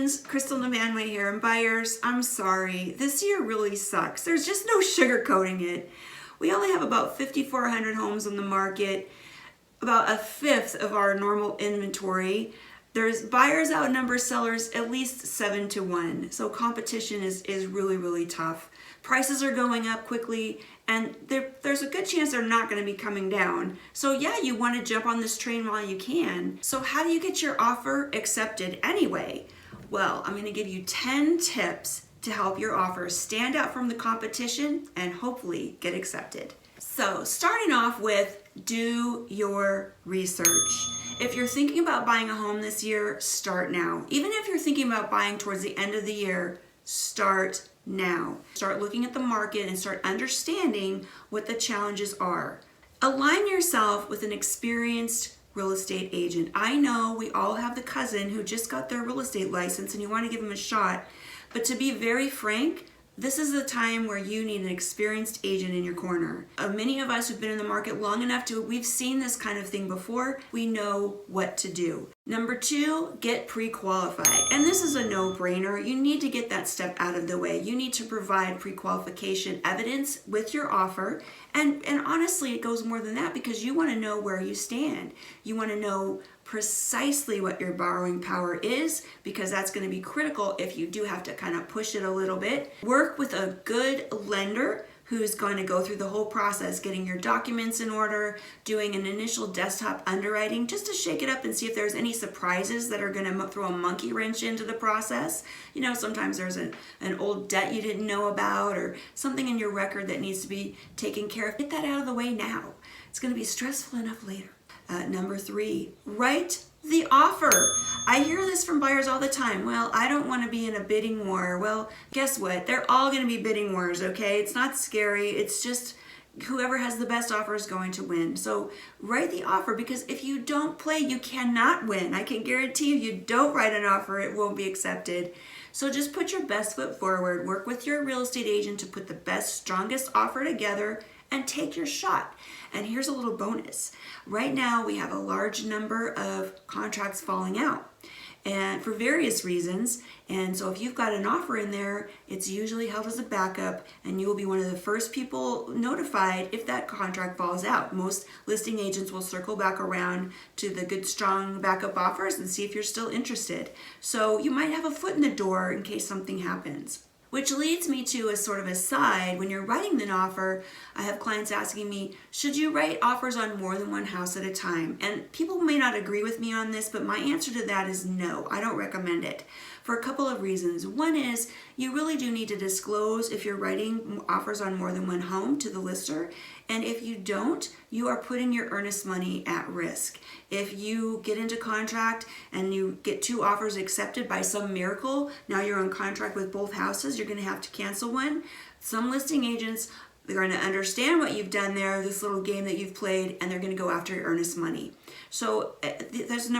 friends, Kristin LaVanway here, and buyers, I'm sorry. This year really sucks. There's just no sugarcoating it. We only have about 5,400 homes on the market, about a fifth of our normal inventory. There's buyers outnumber sellers at least 7 to 1. So competition is really, really tough. Prices are going up quickly, and there's a good chance they're not going to be coming down. So yeah, you want to jump on this train while you can. So how do you get your offer accepted anyway? Well, I'm going to give you 10 tips to help your offer stand out from the competition and hopefully get accepted. So starting off with, do your research. If you're thinking about buying a home this year, start now. Even if you're thinking about buying towards the end of the year, start now. Start looking at the market and start understanding what the challenges are. Align yourself with an experienced real estate agent. I know we all have the cousin who just got their real estate license and you want to give them a shot, but to be very frank, this is the time where you need an experienced agent in your corner. Many of us who've been in the market long enough we've seen this kind of thing before. We know what to do. Number 2, get pre-qualified. And this is a no-brainer. You need to get that step out of the way. You need to provide pre-qualification evidence with your offer. And honestly, it goes more than that because you want to know where you stand. You want to know precisely what your borrowing power is, because that's going to be critical if you do have to kind of push it a little bit. Work with a good lender who's going to go through the whole process, getting your documents in order, doing an initial desktop underwriting just to shake it up and see if there's any surprises that are going to throw a monkey wrench into the process. You know, sometimes there's an old debt you didn't know about or something in your record that needs to be taken care of. Get that out of the way now. It's going to be stressful enough later. Number 3, write the offer. I hear this from buyers all the time. Well, I don't want to be in a bidding war. Well, guess what? They're all going to be bidding wars, okay? It's not scary. It's just whoever has the best offer is going to win. So write the offer, because if you don't play, you cannot win. I can guarantee you don't write an offer, it won't be accepted. So just put your best foot forward. Work with your real estate agent to put the best, strongest offer together and take your shot. And here's a little bonus. Right now, we have a large number of contracts falling out, and for various reasons. And so if you've got an offer in there, it's usually held as a backup, and you will be one of the first people notified if that contract falls out. Most listing agents will circle back around to the good, strong backup offers and see if you're still interested. So you might have a foot in the door in case something happens. Which leads me to a sort of aside. When you're writing an offer, I have clients asking me, should you write offers on more than one house at a time? And people may not agree with me on this, but my answer to that is no, I don't recommend it for a couple of reasons. One is you really do need to disclose if you're writing offers on more than one home to the lister. And if you don't, you are putting your earnest money at risk. If you get into contract and you get 2 offers accepted by some miracle, now you're on contract with both houses, you're going to have to cancel one. Some listing agents, they're going to understand what you've done there, this little game that you've played, and they're going to go after your earnest money. So that's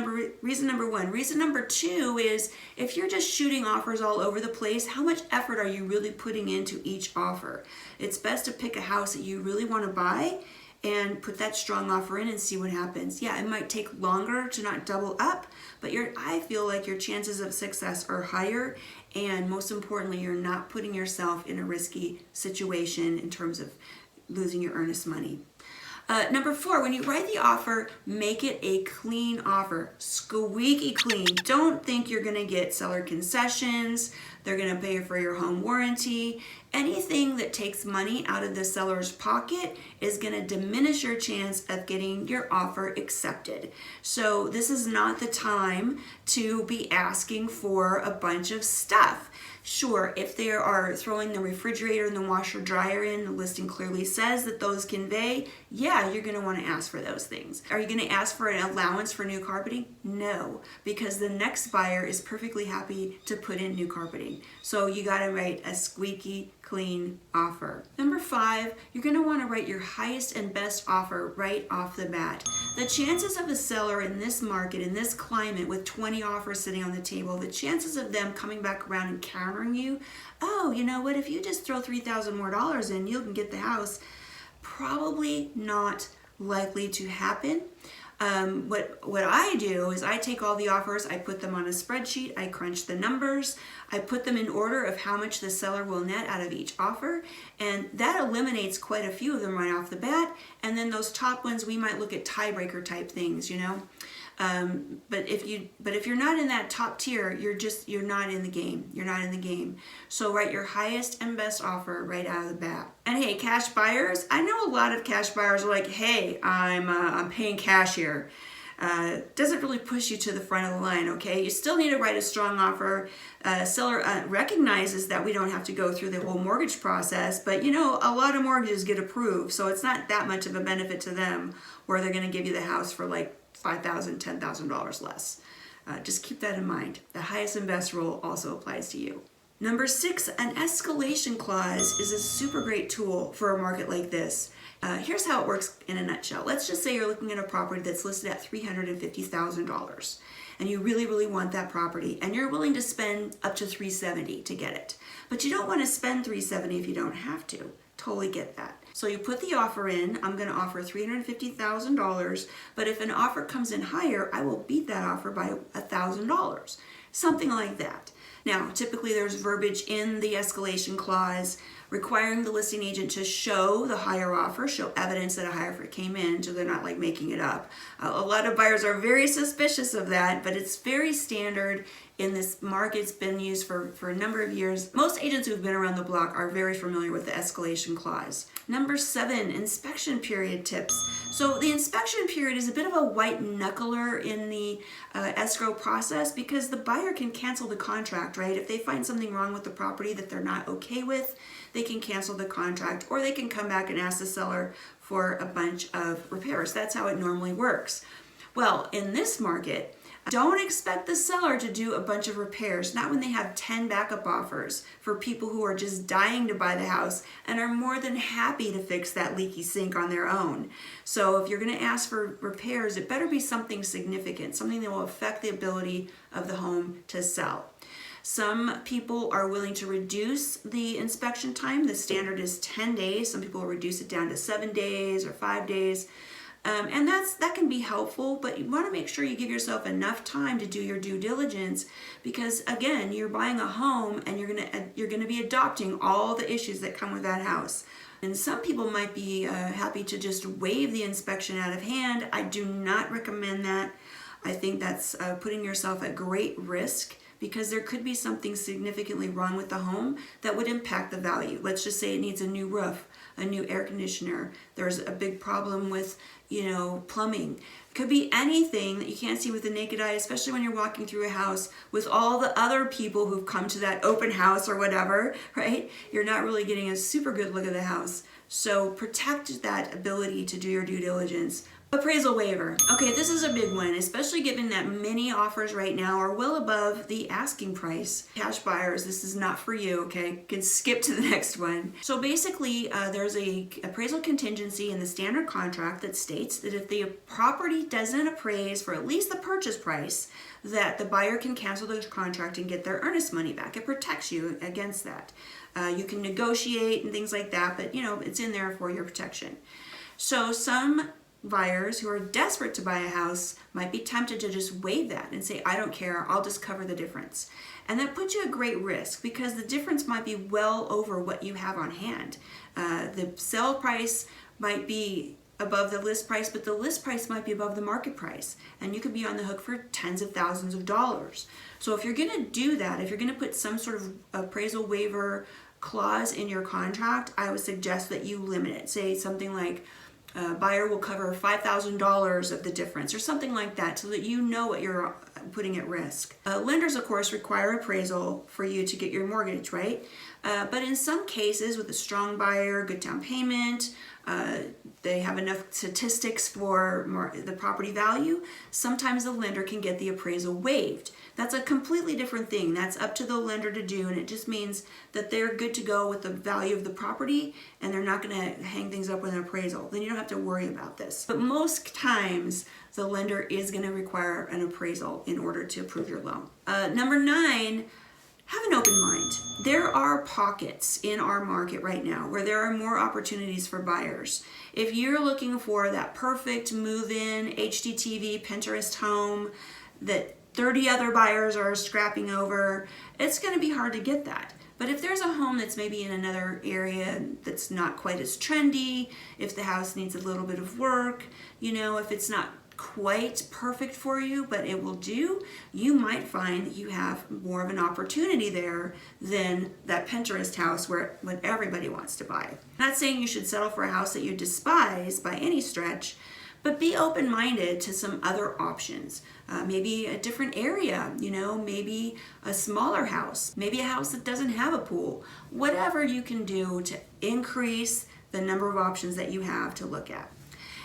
reason number 1. Reason number 2 is if you're just shooting offers all over the place, how much effort are you really putting into each offer? It's best to pick a house that you really want to buy and put that strong offer in and see what happens. Yeah, it might take longer to not double up, but I feel like your chances of success are higher, and most importantly, you're not putting yourself in a risky situation in terms of losing your earnest money. Number 4, when you write the offer, make it a clean offer, squeaky clean. Don't think you're gonna get seller concessions, they're gonna pay for your home warranty. Anything that takes money out of the seller's pocket is gonna diminish your chance of getting your offer accepted. So this is not the time to be asking for a bunch of stuff. Sure, if they are throwing the refrigerator and the washer dryer in, the listing clearly says that those convey, yeah, you're gonna wanna ask for those things. Are you gonna ask for an allowance for new carpeting? No, because the next buyer is perfectly happy to put in new carpeting. So you gotta write a squeaky clean offer. Number 5, you're gonna wanna write your highest and best offer right off the bat. The chances of a seller in this market, in this climate, with 20 offers sitting on the table, the chances of them coming back around and countering you, oh, you know what, if you just throw $3,000 more in, you can get the house, probably not likely to happen. What I do is I take all the offers, I put them on a spreadsheet, I crunch the numbers, I put them in order of how much the seller will net out of each offer, and that eliminates quite a few of them right off the bat. And then those top ones, we might look at tiebreaker type things, you know. But if you're not in that top tier, you're not in the game. You're not in the game. So write your highest and best offer right out of the bat. And hey, cash buyers, I know a lot of cash buyers are like, hey, I'm paying cash here. Doesn't really push you to the front of the line, okay? You still need to write a strong offer. Seller recognizes that we don't have to go through the whole mortgage process, but you know, a lot of mortgages get approved, so it's not that much of a benefit to them where they're gonna give you the house for like $5,000, $10,000 less. Just keep that in mind. The highest and best rule also applies to you. Number 6, an escalation clause is a super great tool for a market like this. Here's how it works in a nutshell. Let's just say you're looking at a property that's listed at $350,000 and you really, really want that property and you're willing to spend up to $370,000 to get it. But you don't want to spend $370,000 if you don't have to. Totally get that. So you put the offer in, I'm going to offer $350,000, but if an offer comes in higher, I will beat that offer by $1,000. Something like that. Now, typically there's verbiage in the escalation clause requiring the listing agent to show the higher offer, show evidence that a higher offer came in, so they're not like making it up. A lot of buyers are very suspicious of that, but it's very standard in this market. It's been used for a number of years. Most agents who've been around the block are very familiar with the escalation clause. Number 7, inspection period tips. So the inspection period is a bit of a white knuckler in the escrow process because the buyer can cancel the contract, right? If they find something wrong with the property that they're not okay with, they can cancel the contract, or they can come back and ask the seller for a bunch of repairs. That's how it normally works. Well, in this market, don't expect the seller to do a bunch of repairs, not when they have 10 backup offers for people who are just dying to buy the house and are more than happy to fix that leaky sink on their own. So if you're going to ask for repairs, it better be something significant, something that will affect the ability of the home to sell. Some people are willing to reduce the inspection time. The standard is 10 days. Some people will reduce it down to 7 days or 5 days. And that can be helpful, but you want to make sure you give yourself enough time to do your due diligence because, again, you're buying a home and you're gonna be adopting all the issues that come with that house. And some people might be happy to just waive the inspection out of hand. I do not recommend that. I think that's putting yourself at great risk because there could be something significantly wrong with the home that would impact the value. Let's just say it needs a new roof, a new air conditioner. There's a big problem with, plumbing. It could be anything that you can't see with the naked eye, especially when you're walking through a house with all the other people who've come to that open house or whatever, right? You're not really getting a super good look at the house. So protect that ability to do your due diligence. Appraisal waiver. Okay, this is a big one, especially given that many offers right now are well above the asking price. Cash buyers, this is not for you, okay? You can skip to the next one. So basically, there's a appraisal contingency in the standard contract that states that if the property doesn't appraise for at least the purchase price, that the buyer can cancel the contract and get their earnest money back. It protects you against that. You can negotiate and things like that, but it's in there for your protection. So some buyers who are desperate to buy a house might be tempted to just waive that and say, I don't care, I'll just cover the difference. And that puts you at great risk because the difference might be well over what you have on hand. The sale price might be above the list price, but the list price might be above the market price. And you could be on the hook for tens of thousands of dollars. So if you're going to do that, if you're going to put some sort of appraisal waiver clause in your contract, I would suggest that you limit it. Say something like, buyer will cover $5,000 of the difference or something like that so that you know what you're putting at risk. Lenders, of course, require appraisal for you to get your mortgage, right? But in some cases, with a strong buyer, good down payment, they have enough statistics for the property value, sometimes the lender can get the appraisal waived. That's a completely different thing. That's up to the lender to do, and it just means that they're good to go with the value of the property and they're not going to hang things up with an appraisal. Then you don't have to worry about this. But most times, the lender is going to require an appraisal in order to approve your loan. Number 9, have an open mind. There are pockets in our market right now where there are more opportunities for buyers. If you're looking for that perfect move-in HGTV Pinterest home that 30 other buyers are scrapping over, it's going to be hard to get that. But if there's a home that's maybe in another area that's not quite as trendy, if the house needs a little bit of work, if it's not quite perfect for you, but it will do, you might find that you have more of an opportunity there than that Pinterest house where what everybody wants to buy. I'm not saying you should settle for a house that you despise by any stretch, but be open-minded to some other options. Maybe a different area, maybe a smaller house, maybe a house that doesn't have a pool. Whatever you can do to increase the number of options that you have to look at.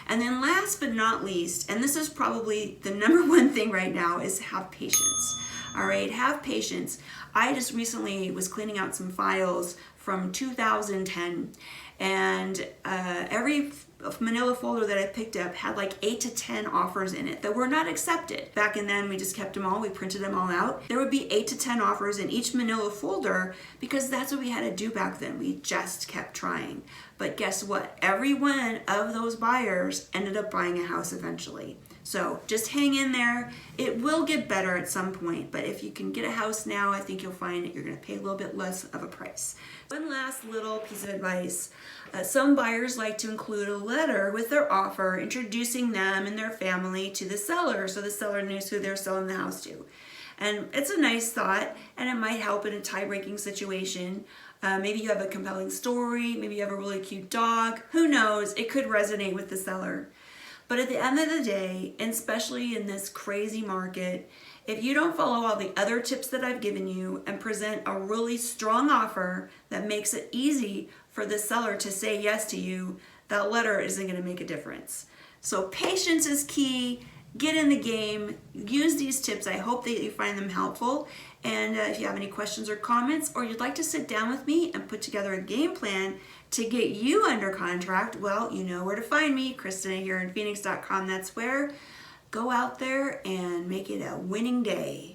And then last but not least, and this is probably the number one thing right now, is have patience. All right, have patience. I just recently was cleaning out some files from 2010, and every manila folder that I picked up had like 8 to 10 offers in it that were not accepted. Back in then, we just kept them all, we printed them all out. There would be 8 to 10 offers in each manila folder because that's what we had to do back then. We just kept trying. But guess what? Every one of those buyers ended up buying a house eventually. So just hang in there. It will get better at some point, but if you can get a house now, I think you'll find that you're going to pay a little bit less of a price. One last little piece of advice. Some buyers like to include a letter with their offer introducing them and their family to the seller so the seller knows who they're selling the house to. And it's a nice thought, and it might help in a tie-breaking situation. Maybe you have a compelling story, maybe you have a really cute dog. Who knows? It could resonate with the seller. But at the end of the day, and especially in this crazy market, if you don't follow all the other tips that I've given you and present a really strong offer that makes it easy for the seller to say yes to you, that letter isn't going to make a difference. So patience is key. Get in the game. Use these tips. I hope that you find them helpful. And if you have any questions or comments, or you'd like to sit down with me and put together a game plan to get you under contract, well, you know where to find me, Kristin here in Phoenix.com. That's where. Go out there and make it a winning day.